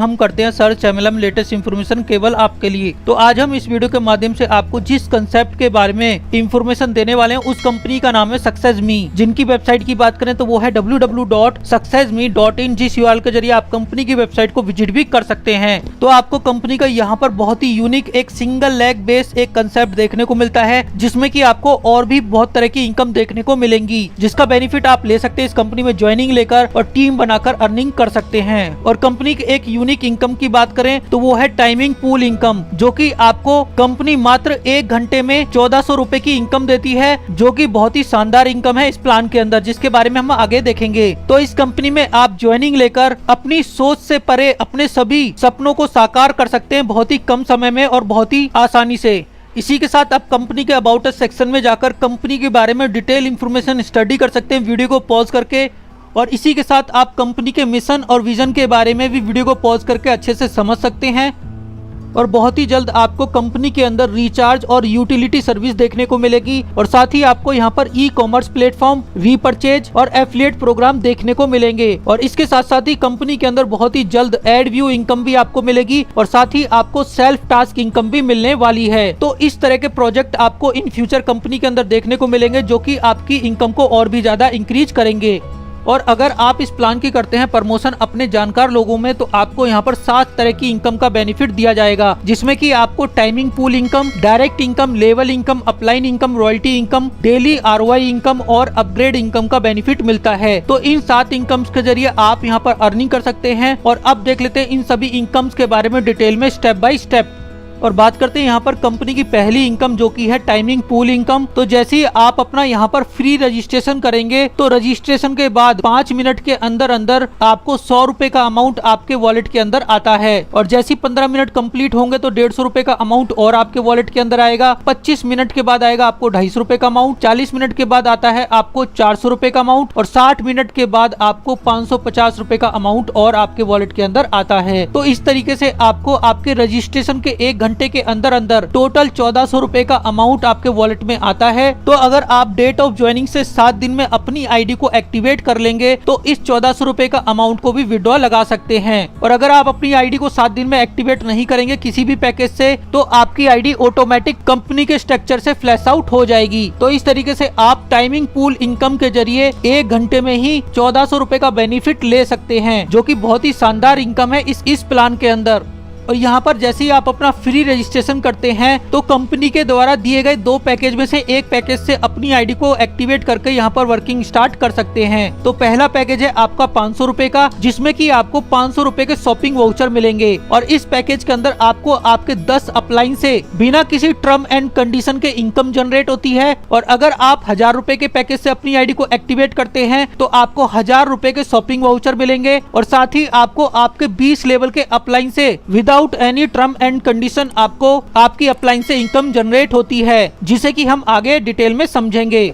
हम करते हैं सर्च MLM लेटेस्ट इन्फॉर्मेशन केवल आपके लिए। तो आज हम इस वीडियो के माध्यम से आपको जिस कंसेप्ट के बारे में इन्फॉर्मेशन देने वाले हैं उस कंपनी का नाम है सक्सेसमी, जिनकी वेबसाइट की बात करें तो वो है www.successme.in। जिस URL के जरिए आप कंपनी की वेबसाइट को विजिट भी कर सकते हैं। तो आपको कंपनी का यहाँ पर बहुत ही यूनिक एक सिंगल लेग बेस एक कंसेप्ट देखने को मिलता है, जिसमें की आपको और भी बहुत तरह की इनकम देखने को मिलेंगी, जिसका बेनिफिट आप ले सकते हैं इस कंपनी में ज्वाइनिंग लेकर और टीम बनाकर अर्निंग कर सकते हैं। और कंपनी के एक यूनिक इनकम की बात करें तो वो है टाइमिंग पूल इनकम, जो कि आपको कंपनी मात्र 1 घंटे में 1400 रुपए की इनकम देती है, जो कि बहुत ही शानदार इनकम है इस प्लान के अंदर, जिसके बारे में हम आगे देखेंगे। तो इस कंपनी में आप ज्वाइनिंग लेकर अपनी सोच से परे अपने सभी सपनों को साकार कर सकते हैं बहुत ही कम समय में और बहुत ही आसानी से। इसी के साथ आप कंपनी के अबाउट अस सेक्शन में जाकर कंपनी के बारे में डिटेल इंफॉर्मेशन स्टडी कर सकते हैं वीडियो को पॉज करके। और इसी के साथ आप कंपनी के मिशन और विजन के बारे में भी वीडियो को पॉज करके अच्छे से समझ सकते हैं। और बहुत ही जल्द आपको कंपनी के अंदर रिचार्ज और यूटिलिटी सर्विस देखने को मिलेगी, और साथ ही आपको यहाँ पर ई-कॉमर्स प्लेटफॉर्म, रीपरचेज और एफिलिएट प्रोग्राम देखने को मिलेंगे। और इसके साथ साथ ही कंपनी के अंदर बहुत ही जल्द एड व्यू इनकम भी आपको मिलेगी, और साथ ही आपको सेल्फ टास्क इनकम भी मिलने वाली है। तो इस तरह के प्रोजेक्ट आपको इन फ्यूचर कंपनी के अंदर देखने को मिलेंगे, जो की आपकी इनकम को और भी ज्यादा इंक्रीज करेंगे। और अगर आप इस प्लान की करते हैं प्रमोशन अपने जानकार लोगों में, तो आपको यहाँ पर 7 तरह की इनकम का बेनिफिट दिया जाएगा, जिसमें कि आपको timing pool income, direct income, level income, upline income, royalty income, daily ROI income और अपग्रेड इनकम का बेनिफिट मिलता है। तो इन 7 इनकम्स के जरिए आप यहाँ पर अर्निंग कर सकते हैं। और अब देख लेते हैं इन सभी इनकम्स के बारे में डिटेल में स्टेप बाय स्टेप। और बात करते हैं यहाँ पर कंपनी की पहली इनकम, जो की है टाइमिंग पूल इनकम। तो जैसे ही आप अपना यहाँ पर फ्री रजिस्ट्रेशन करेंगे, तो रजिस्ट्रेशन के बाद 5 मिनट के अंदर अंदर आपको 100 रुपए का अमाउंट आपके वॉलेट के अंदर आता है। और जैसे ही 15 मिनट कंप्लीट होंगे तो 150 रुपए का अमाउंट और आपके वॉलेट के अंदर आएगा। 25 मिनट के बाद आएगा आपको 250 रुपए का अमाउंट। 40 मिनट के बाद आता है आपको 400 रुपए का अमाउंट। और 60 मिनट के बाद आपको 550 रुपए का अमाउंट और आपके वॉलेट के अंदर आता है। तो इस तरीके से आपको आपके रजिस्ट्रेशन के 1 घंटे के अंदर अंदर टोटल 1400 रुपए का अमाउंट आपके वॉलेट में आता है। तो अगर आप डेट ऑफ ज्वाइनिंग से 7 दिन में अपनी आईडी को एक्टिवेट कर लेंगे, तो इस 1400 रुपए का अमाउंट को भी विड्रॉ लगा सकते हैं। और अगर आप अपनी आईडी को 7 दिन में एक्टिवेट नहीं करेंगे किसी भी पैकेज से, तो आपकी आईडी ऑटोमेटिक कंपनी के स्ट्रक्चर से फ्लैश आउट हो जाएगी। तो इस तरीके से आप टाइमिंग पूल इनकम के जरिए 1 घंटे में ही 1400 रुपए का बेनिफिट ले सकते हैं, जो कि बहुत ही शानदार इनकम है इस प्लान के अंदर। और यहाँ पर जैसे ही आप अपना फ्री रजिस्ट्रेशन करते हैं, तो कंपनी के द्वारा दिए गए 2 पैकेज में से एक पैकेज से अपनी आईडी को एक्टिवेट करके यहाँ पर वर्किंग स्टार्ट कर सकते हैं। तो पहला पैकेज है आपका 500 रुपए का, जिसमें कि आपको 500 रुपए के शॉपिंग वाउचर मिलेंगे। और इस पैकेज के अंदर आपको आपके 10 अपलाइन से बिना किसी टर्म एंड कंडीशन के इनकम जनरेट होती है। और अगर आप 1000 रुपए के पैकेज से अपनी आईडी को एक्टिवेट करते हैं, तो आपको 1000 रुपए के शॉपिंग वाउचर मिलेंगे। और साथ ही आपको आपके 20 लेवल के अपलाइन से without any term and condition आपको आपकी अपलाइन से इनकम जनरेट होती है, जिसे कि हम आगे डिटेल में समझेंगे।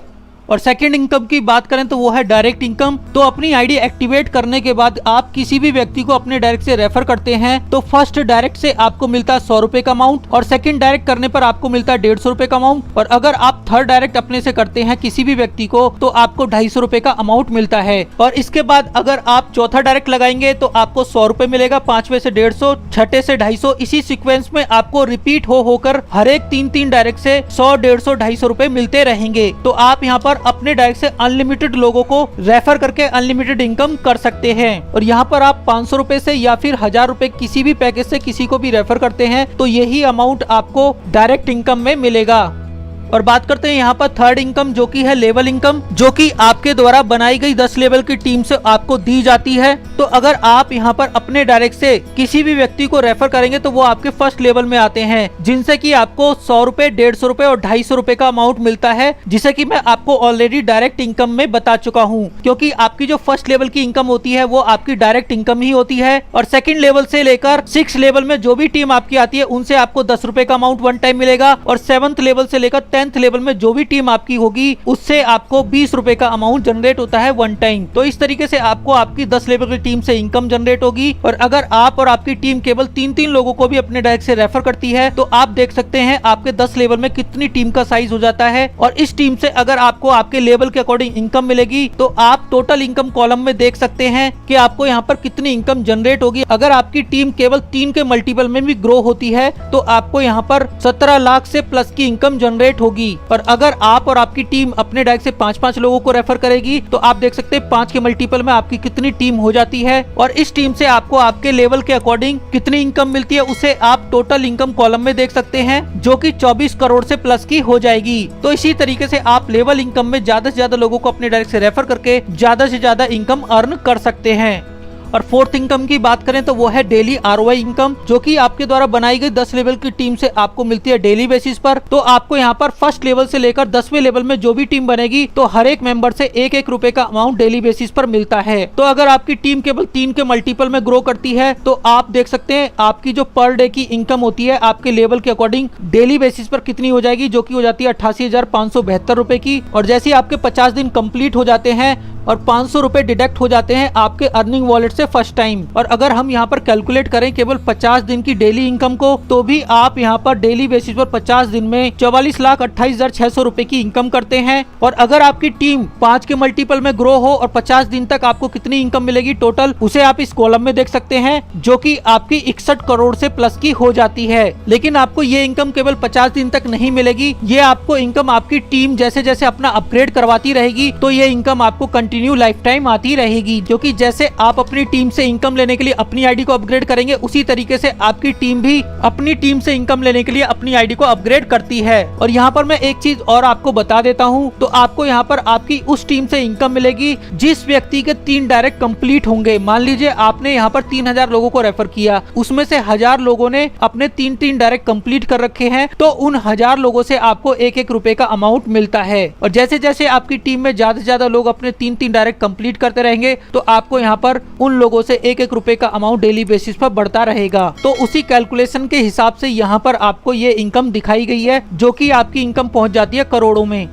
और सेकंड इनकम की बात करें तो वो है डायरेक्ट इनकम। तो अपनी आईडी एक्टिवेट करने के बाद आप किसी भी व्यक्ति को अपने डायरेक्ट से रेफर करते हैं, तो फर्स्ट डायरेक्ट से आपको मिलता है 100 रुपए का अमाउंट, और सेकंड डायरेक्ट करने पर आपको मिलता है 150 रुपए का अमाउंट। और अगर आप थर्ड डायरेक्ट अपने से करते हैं किसी भी व्यक्ति को, तो आपको 250 रुपए का अमाउंट मिलता है। और इसके बाद अगर आप चौथा डायरेक्ट लगाएंगे तो आपको 100 रुपए मिलेगा, 5वें से 150, छठे से 250। इसी सिक्वेंस में आपको रिपीट होकर हर एक 3-3 डायरेक्ट से 100, 150, 250 रुपए मिलते रहेंगे। तो आप यहाँ पर अपने डायरेक्ट से अनलिमिटेड लोगों को रेफर करके अनलिमिटेड इनकम कर सकते हैं। और यहाँ पर आप 500 रुपए से या फिर 1000 रुपए किसी भी पैकेज से किसी को भी रेफर करते हैं, तो यही अमाउंट आपको डायरेक्ट इनकम में मिलेगा। और बात करते हैं यहाँ पर थर्ड इनकम, जो कि है लेवल इनकम, जो कि आपके द्वारा बनाई गई 10 लेवल की टीम से आपको दी जाती है। तो अगर आप यहाँ पर अपने डायरेक्ट से किसी भी व्यक्ति को रेफर करेंगे, तो वो आपके फर्स्ट लेवल में आते हैं, जिनसे कि आपको 100 रुपए, 150 रुपए और 250 रुपए का अमाउंट मिलता है, जिसे कि मैं आपको ऑलरेडी डायरेक्ट इनकम में बता चुका हूँ। क्योंकि आपकी जो फर्स्ट लेवल की इनकम होती है वो आपकी डायरेक्ट इनकम ही होती है। और सेकंड लेवल से लेकर 6 लेवल में जो भी टीम आपकी आती है, उनसे आपको 10 रुपए का अमाउंट वन टाइम मिलेगा। और 7th लेवल से लेकर 10th लेवल में जो भी टीम आपकी होगी उससे आपको 20 रुपए का अमाउंट जनरेट होता है वन टाइम। तो इस तरीके से आपको आपकी 10 लेवल की टीम से इनकम जनरेट होगी। और अगर आप और आपकी टीम केवल 3-3 लोगों को भी अपने डायरेक्ट से रेफर करती है तो आप देख सकते हैं आपके 10 लेवल में कितनी टीम का साइज हो जाता है। और इस टीम से अगर आपको आपके लेवल के अकॉर्डिंग इनकम मिलेगी तो आप टोटल इनकम कॉलम में देख सकते हैं कि आपको यहाँ पर कितनी इनकम जनरेट होगी। अगर आपकी टीम केवल 3 के मल्टीपल में भी ग्रो होती है तो आपको यहाँ पर 17 लाख से प्लस की इनकम जनरेट होगी। और अगर आप और आपकी टीम अपने डायरेक्ट से 5-5 लोगों को रेफर करेगी तो आप देख सकते हैं 5 के मल्टीपल में आपकी कितनी टीम हो जाती है। और इस टीम से आपको आपके लेवल के अकॉर्डिंग कितनी इनकम मिलती है उसे आप टोटल इनकम कॉलम में देख सकते हैं, जो कि 24 करोड़ से प्लस की हो जाएगी। तो इसी तरीके से आप लेवल इनकम में ज्यादा से ज्यादा लोगों को अपने डायरेक्ट से रेफर करके ज्यादा से ज्यादा इनकम अर्न कर सकते हैं। और फोर्थ इनकम की बात करें तो वो है डेली आरओआई इनकम, जो कि आपके द्वारा बनाई गई 10 लेवल की टीम से आपको मिलती है डेली बेसिस पर। तो आपको यहाँ पर फर्स्ट लेवल से लेकर 10वें लेवल में जो भी टीम बनेगी तो हर एक मेंबर से 1-1 रुपए का अमाउंट डेली बेसिस पर मिलता है। तो अगर आपकी टीम केवल 3 के मल्टीपल में ग्रो करती है तो आप देख सकते हैं आपकी जो पर डे की इनकम होती है आपके लेवल के अकॉर्डिंग डेली बेसिस पर कितनी हो जाएगी, जो की हो जाती है 88,572 रुपए की। और जैसे आपके 50 दिन कंप्लीट हो जाते हैं और 500 रुपए डिडक्ट हो जाते हैं आपके अर्निंग वॉलेट से फर्स्ट टाइम। और अगर हम यहाँ पर कैलकुलेट करें केवल 50 दिन की डेली इनकम को तो भी आप यहाँ पर डेली बेसिस पर 50 दिन में 44,28,600 रुपए की इनकम करते हैं। और अगर आपकी टीम 5 के मल्टीपल में ग्रो हो और 50 दिन तक आपको कितनी इनकम मिलेगी टोटल, उसे आप इस कॉलम में देख सकते हैं, जो कि आपकी 61 करोड़ से प्लस की हो जाती है। लेकिन आपको ये इनकम केवल 50 दिन तक नहीं मिलेगी, ये आपको इनकम आपकी टीम जैसे जैसे अपना अपग्रेड करवाती रहेगी तो ये इनकम आपको कंटिन्यू लाइफ टाइम आती रहेगी। क्योंकि जैसे आप अपनी टीम से इनकम लेने के लिए अपनी आईडी को अपग्रेड करेंगे उसी तरीके से आपकी टीम भी अपनी टीम से इनकम लेने के लिए अपनी आईडी को अपग्रेड करती है। और यहाँ पर मैं एक चीज और आपको बता देता हूँ, तो आपको यहाँ पर आपकी उस टीम से इनकम मिलेगी जिस व्यक्ति के 3 डायरेक्ट कंप्लीट होंगे। मान लीजिए आपने यहाँ पर 3000 लोगों को रेफर किया, उसमें से 1000 लोगों ने अपने 3 डायरेक्ट कंप्लीट कर रखे हैं, तो उन 1000 लोगों से आपको 1-1 रुपए का अमाउंट मिलता है। और जैसे जैसे आपकी टीम में ज्यादा से ज्यादा लोग अपने 3 डायरेक्ट कंप्लीट करते रहेंगे तो आपको यहाँ पर उन लोगों से 1-1 रुपए का अमाउंट डेली बेसिस पर बढ़ता रहेगा। तो उसी कैलकुलेशन के हिसाब से यहाँ पर आपको ये इनकम दिखाई गई है, जो कि आपकी इनकम पहुंच जाती है करोड़ों में।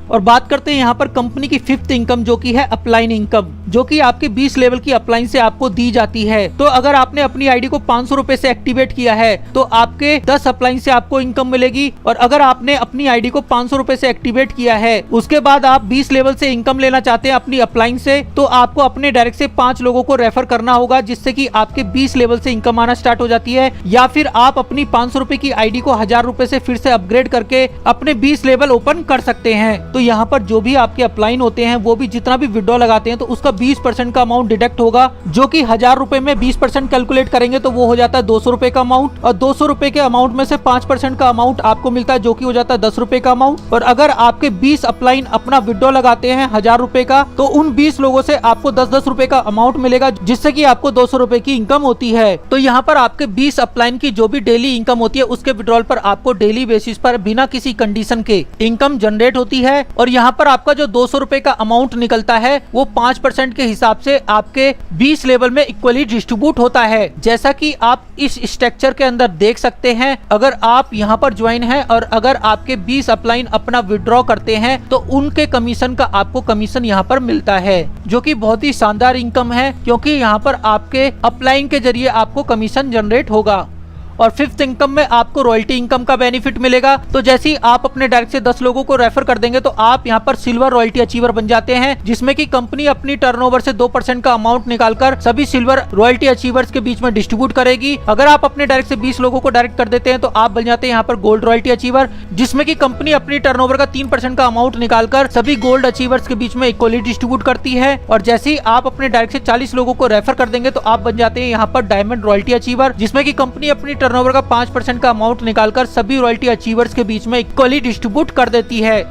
और बात करते हैं यहाँ पर कंपनी की 5th इनकम, जो की है अपलाइन इनकम, जो कि आपके 20 लेवल की अपलाइन से आपको दी जाती है। तो अगर आपने अपनी आईडी को 500 रुपए से एक्टिवेट किया है तो आपके 10 अपलाइन से आपको इनकम मिलेगी। और अगर आपने अपनी आईडी को 500 रुपए से एक्टिवेट किया है उसके बाद आप 20 लेवल से इनकम लेना चाहते हैं अपनी अपलाइन से, तो आपको अपने डायरेक्ट से 5 लोगों को रेफर करना होगा, जिससे कि आपके 20 लेवल से इनकम आना स्टार्ट हो जाती है। या फिर आप अपनी 500 रुपए की आईडी को 1000 रुपए से फिर से अपग्रेड करके अपने 20 लेवल ओपन कर सकते हैं। तो यहाँ पर जो भी आपके अपलाइन होते हैं वो भी जितना भी विड्रॉ लगाते हैं तो उसका 20% का अमाउंट डिडक्ट होगा, जो कि 1000 रुपए में 20% कैलकुलेट करेंगे तो वो हो जाता है 200 रुपए का अमाउंट। और 200 रुपए के अमाउंट में से 5% का अमाउंट आपको मिलता है, जो कि हो जाता है 10 रुपए का अमाउंट। और अगर आपके 20 अपलाइन अपना विड्रॉ लगाते हैं 1000 रुपए का, तो उन 20 लोगों से आपको 10-10 रुपए का अमाउंट मिलेगा, जिससे कि आपको 200 रुपए की इनकम होती है। तो यहाँ पर आपके 20 अपलाइन की जो भी डेली इनकम होती है उसके विड्रॉल पर आपको डेली बेसिस पर बिना किसी कंडीशन के इनकम जनरेट होती है। और यहाँ पर आपका जो 200 रुपए का अमाउंट निकलता है वो 5% के हिसाब से आपके 20 लेवल में इक्वली डिस्ट्रीब्यूट होता है, जैसा कि आप इस स्ट्रक्चर के अंदर देख सकते हैं। अगर आप यहाँ पर ज्वाइन हैं और अगर आपके 20 अपलाइन अपना विड्रॉ करते हैं तो उनके कमीशन का आपको कमीशन यहाँ पर मिलता है, जो कि बहुत ही शानदार इनकम है, क्योंकि यहाँ पर आपके अपलाइन के जरिए आपको कमीशन जनरेट होगा। और 5th इनकम में आपको रॉयल्टी इनकम का बेनिफिट मिलेगा। तो जैसे ही आप अपने डायरेक्ट से 10 लोगों को रेफर कर देंगे तो आप यहाँ पर सिल्वर रॉयल्टी अचीवर बन जाते हैं, जिसमें कि कंपनी अपनी टर्नओवर से 2% का अमाउंट निकालकर सभी सिल्वर रॉयल्टी अचीवर्स के बीच में डिस्ट्रीब्यूट करेगी। अगर आप अपने डायरेक्ट से 20 लोगों को डायरेक्ट कर देते हैं तो आप बन जाते हैं यहाँ पर गोल्ड रॉयल्टी अचीवर, जिसमें की कंपनी अपनी टर्नओवर का 3% का अमाउंट निकालकर सभी गोल्ड अचीवर्स के बीच में इक्वली डिस्ट्रीब्यूट करती है। और जैसे ही आप अपने डायरेक्ट से 40 लोगों को रेफर कर देंगे तो आप बन जाते हैं यहाँ पर डायमंड रॉयल्टी अचीवर, जिसमें की कंपनी अपनी टर्नओवर का 5% का अमाउंट निकालकर सभी रॉयल्टी अचीवर्स के बीच में इक्वली डिस्ट्रीब्यूट कर देती है।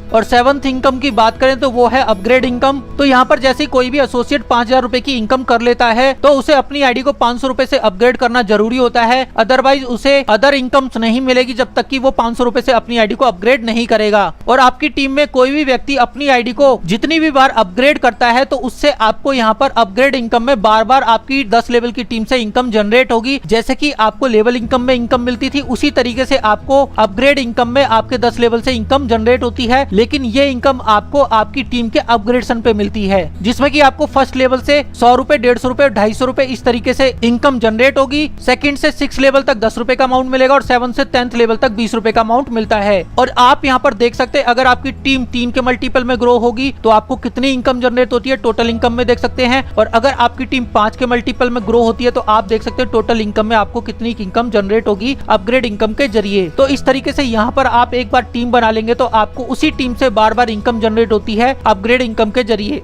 और 7th इनकम की बात करें तो वो है अपग्रेड इनकम। तो यहाँ पर जैसे कोई भी एसोसिएट 5000 रुपए की इनकम कर लेता है तो उसे अपनी आईडी को 500 रुपए से अपग्रेड करना जरूरी होता है, अदरवाइज उसे अदर इनकम्स नहीं मिलेगी जब तक कि वो 500 रुपए से अपनी आईडी को अपग्रेड नहीं करेगा। और आपकी टीम में कोई भी व्यक्ति अपनी आईडी को जितनी भी बार अपग्रेड करता है तो उससे आपको यहाँ पर अपग्रेड इनकम में बार बार आपकी 10 लेवल की टीम से इनकम जनरेट होगी। जैसे कि आपको लेवल इनकम में इनकम मिलती थी उसी तरीके से आपको अपग्रेड इनकम में आपके 10 लेवल से इनकम जनरेट होती है, लेकिन ये इनकम आपको आपकी टीम के अपग्रेडेशन पे मिलती है, जिसमें कि आपको फर्स्ट लेवल से 100 रुपए, 150 रुपए, 250 रुपए इस तरीके से इनकम जनरेट होगी। सेकंड से 6 लेवल तक 10 रुपए का अमाउंट मिलेगा और 7 से 10th लेवल तक 20 रुपए का अमाउंट मिलता है। और आप यहाँ पर देख सकते हैं अगर आपकी टीम 3 के मल्टीपल में ग्रो होगी तो आपको कितनी इनकम जनरेट होती है टोटल इनकम में देख सकते हैं। और अगर आपकी टीम 5 के मल्टीपल में ग्रो होती है तो आप देख सकते हैं टोटल इनकम में आपको कितनी इनकम जनरेट होगी अपग्रेड इनकम के जरिए। तो इस तरीके से यहाँ पर आप एक बार टीम बना लेंगे तो आपको उसी टीम से बार बार इनकम जनरेट होती है अपग्रेड इनकम के जरिए।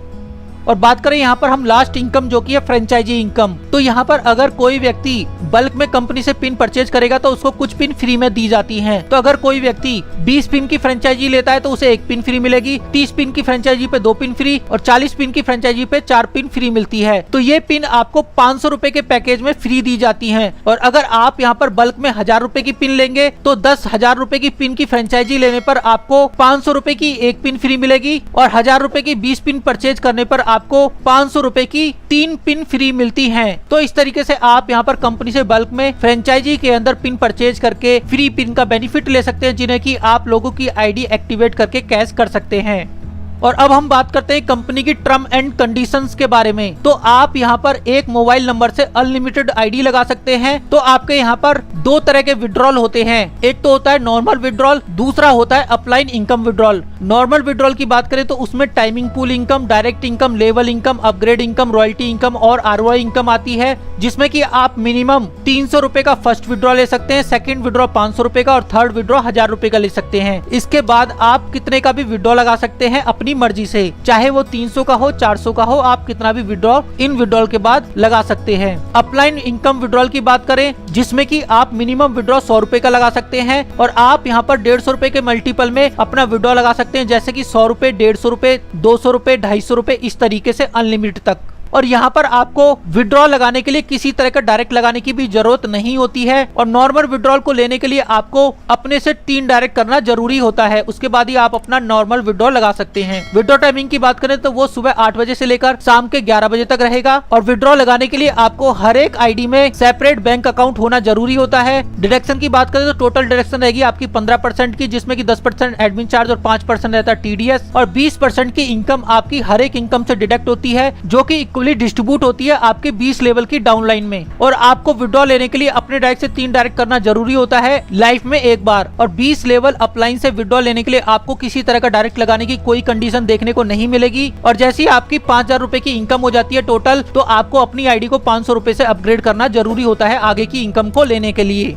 और बात करें यहाँ पर हम लास्ट इनकम जो कि है फ्रेंचाइजी इनकम, तो यहाँ पर अगर कोई व्यक्ति बल्क में कंपनी से पिन परचेज करेगा तो उसको कुछ पिन फ्री में दी जाती हैं। तो अगर कोई व्यक्ति 20 पिन की फ्रेंचाइजी लेता है तो उसे 1 पिन फ्री मिलेगी, 30 पिन की फ्रेंचाइजी पे 2 पिन फ्री और 40 पिन की फ्रेंचाइजी पे 4 पिन फ्री मिलती है। तो ये पिन आपको 500 रुपए के पैकेज में फ्री दी जाती है। और अगर आप यहाँ पर बल्क में 1000 रुपए की पिन लेंगे तो 10,000 रुपए की पिन की फ्रेंचाइजी लेने पर आपको 500 रुपए की 1 पिन फ्री मिलेगी और 1000 रुपए की 20 पिन परचेज करने पर आपको 500 रुपए की 3 पिन फ्री मिलती हैं। तो इस तरीके से आप यहाँ पर कंपनी से बल्क में फ्रेंचाइजी के अंदर पिन परचेज करके फ्री पिन का बेनिफिट ले सकते हैं, जिन्हें कि आप लोगों की आईडी एक्टिवेट करके कैश कर सकते हैं। और अब हम बात करते हैं कंपनी की टर्म एंड कंडीशंस के बारे में। तो आप यहाँ पर एक मोबाइल नंबर से अनलिमिटेड आईडी लगा सकते हैं। तो आपके यहाँ पर 2 तरह के विड्रॉल होते हैं, एक तो होता है नॉर्मल विड्रॉल, दूसरा होता है upline income withdrawal. Normal withdrawal की बात करें तो उसमें timing pool income, direct income, level income, upgrade income, royalty income और ROI इनकम आती है, जिसमें कि आप मिनिमम 300 रुपए का फर्स्ट विड्रॉ ले सकते हैं, सेकंड विड्रॉ 500 रुपए का और थर्ड विड्रॉ 1000 रुपए का ले सकते हैं। इसके बाद आप कितने का भी विड्रॉ लगा सकते हैं अपनी मर्जी से, चाहे वो 300 का हो, 400 का हो, आप कितना भी विड्रॉ इन विड्रॉल के बाद लगा सकते हैं। अपलाइन इनकम विड्रॉल की बात करें जिसमें कि आप मिनिमम विड्रॉ 100 रुपए का लगा सकते हैं और आप यहाँ पर 150 रुपए के मल्टीपल में अपना विड्रॉ लगा सकते हैं, जैसे कि 100 रुपए, 150 रुपए, 200 रुपए, 250 रुपए इस तरीके से अनलिमिटेड तक। और यहाँ पर आपको विड्रॉल लगाने के लिए किसी तरह का डायरेक्ट लगाने की भी जरूरत नहीं होती है। और नॉर्मल विड्रॉल को लेने के लिए आपको अपने से 3 डायरेक्ट करना जरूरी होता है, उसके बाद ही आप अपना नॉर्मल विड्रॉल लगा सकते हैं। विड्रॉ टाइमिंग की बात करें तो वो सुबह 8 बजे से लेकर शाम के 11 बजे तक रहेगा। और विड्रॉ लगाने के लिए आपको हर एक आईडी में सेपरेट बैंक अकाउंट होना जरूरी होता है। डिडक्शन की बात करें तो टोटल डिडक्शन रहेगी आपकी 15% की, जिसमें की 10% एडमिन चार्ज और 5% रहता है TDS और 20% की इनकम आपकी हर एक इनकम से डिडक्ट होती है, जो की डिस्ट्रीब्यूट होती है आपके 20 लेवल की डाउनलाइन में। और आपको विड्रॉ लेने के लिए अपने डायरेक्ट से 3 डायरेक्ट करना जरूरी होता है लाइफ में एक बार। और 20 लेवल अपलाइन से विड्रॉ लेने के लिए आपको किसी तरह का डायरेक्ट लगाने की कोई कंडीशन देखने को नहीं मिलेगी। और जैसे ही आपकी 5000 रुपए की इनकम हो जाती है टोटल, तो आपको अपनी आईडी को 500 रुपए से अपग्रेड करना जरूरी होता है आगे की इनकम को लेने के लिए।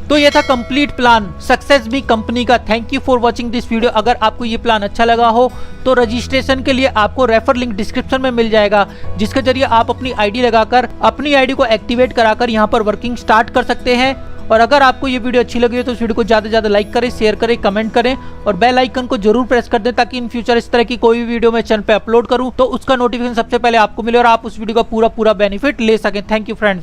तो ये था कंप्लीट प्लान सक्सेसमी कंपनी का। Thank you for watching this video. अगर आपको ये प्लान अच्छा लगा हो तो रजिस्ट्रेशन के लिए आपको रेफर लिंक डिस्क्रिप्शन में मिल जाएगा, जिसके जरिए आप अपनी आईडी लगाकर अपनी आईडी को एक्टिवेट कराकर यहाँ पर वर्किंग स्टार्ट कर सकते हैं। और अगर आपको ये वीडियो अच्छी लगी हो तो इस वीडियो को ज्यादा से ज्यादा लाइक करें, शेयर करें, कमेंट करें और बेल आइकन को जरूर प्रेस कर दें, ताकि इन फ्यूचर इस तरह की कोई भी वीडियो मैं चैनल पे अपलोड करूं तो उसका नोटिफिकेशन सबसे पहले आपको मिले और आप उस वीडियो का पूरा बेनिफिट ले सकें। Thank you friends.